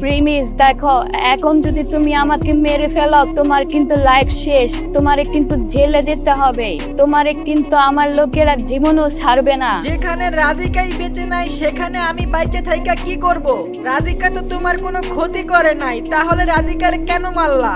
Premise দেখো, এখন যদি তুমি আমাকে মেরে ফেলো তোমার কিন্তু লাইফ শেষ, তোমারে কিন্তু জেলে যেতে হবে, তোমারে কিন্তু আমার লোকেরা জীবনও ছাড়বে না। যেখানে রাধিকাই বেঁচে নাই সেখানে আমি বাইচে থাইকা কি করব? রাধিকা তো তোমার কোনো ক্ষতি করে নাই, তাহলে রাধিকার কেন মারলা?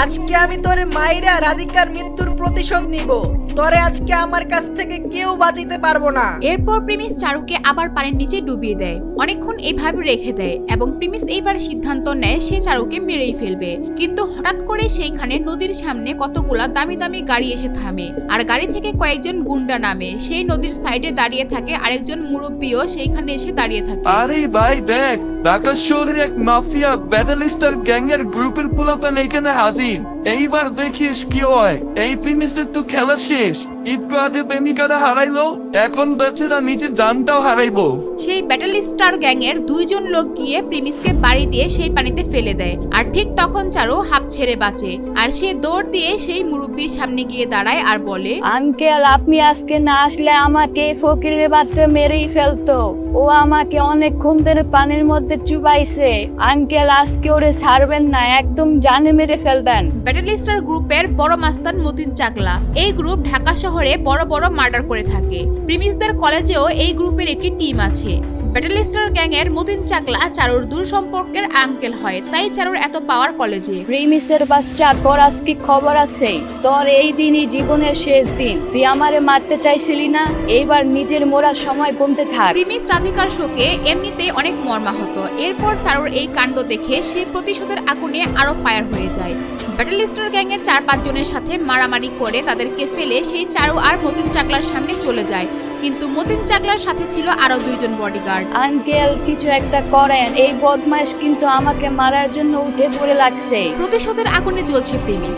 আজকে আমি তোরে মাইরা রাধিকার মৃত্যুর প্রতিশোধ নিব। তোরে আজকে আমার কাছ থেকে কেউ বাঁচিতে পারবো না। এরপর প্রিমিস চারুকে আবার পানির নিচে ডুবিয়ে দেয়, অনেকক্ষণ এইভাবে রেখে দেয় এবং প্রিমিস এইবার সিদ্ধান্ত নেয় সে চারুকে মেরেই ফেলবে। কিন্তু হঠাৎ করে সেইখানে নদীর সামনে কতগুলা দামি দামি গাড়ি এসে থামে আর গাড়ি থেকে কয়েকজন গুন্ডা নামে। সেই নদীর সাইডে দাঁড়িয়ে থাকে আরেকজন মুরব্বীও সেইখানে এসে দাঁড়িয়ে থাকে। আরে ভাই দেখ, ঢাকা শহরের এক মাফিয়া ব্যাটালিস্টার গ্যাং এর গ্রুপের পোলাপান এখানে হাজির। এইবার দেখিস কি হয়। এই প্রিমিসের তো খেলা শেষ। একটু আগে প্রেমিকারা হারাইলো, এখন বেচারা নিজের জানটাও হারাইবো। সেই ব্যাটেল স্টার গ্যাং এর দুইজন লোক গিয়ে প্রিমিসকে বাড়ি দিয়ে সেই পানিতে ফেলে দেয়। আর ঠিক তখন চারু হাঁপ ছেড়ে বাঁচে আর সে দৌড় দিয়ে সেই মুরব্বীর সামনে গিয়ে দাঁড়ায় আর বলে, আঙ্কেল আপনি আজকে না আসলে আমাকে ফকিরের বাচ্চা মেরেই ফেলতো। ও আমাকে অনেকক্ষণ ধরে পানির মধ্যে চুবাইছে। আঙ্কেল আজকে ওরে ছাড়বেন না, একদম জানে মেরে ফেলবেন। ব্যাটেল স্টার গ্রুপের বড় মাস্তান মতিন চাকলা। এই গ্রুপ ঢাকা শহরে বড় বড় মার্ডার করে থাকে। প্রিমিসদের কলেজেও এই গ্রুপের একটি টিম আছে। ব্যাটেল স্টার গ্যাং এর মতিন চাকলা চারুর দূর সম্পর্কের আঙ্কেল হয়, তাই চারুর এত পাওয়ার কলেজে। প্রিমিসের বাচ্চার তোর আজকে খবর আছে? তোর এই দিনই জীবনের শেষ দিন। তুই আমারে মারতে চাইছিলি না, এইবার নিজের মরার সময় কমতে থাক। প্রিমিস রাধিকার শোকে এমনিতেই অনেক মর্মাহত। এরপর চারুর এই কাণ্ড দেখে সে প্রতিশোধের আগুনে আরো ফায়ার হয়ে যায়। ব্যাটেল স্টার গ্যাং এর 4-5 জনের সাথে মারামারি করে তাদেরকে ফেলে সেই চারু আর মতিন চাকলার সামনে চলে যায়। কিন্তু মতিন চাকলার সাথে ছিল আরো 2 জন বডিগার্ড। আঙ্কেল কিছু একটা করেন, এই বদমাইশ কিন্তু আমাকে মারার জন্য উঠে পড়ে লাগছে। প্রতিশোধের আগুনে জ্বলছে প্রিমিস।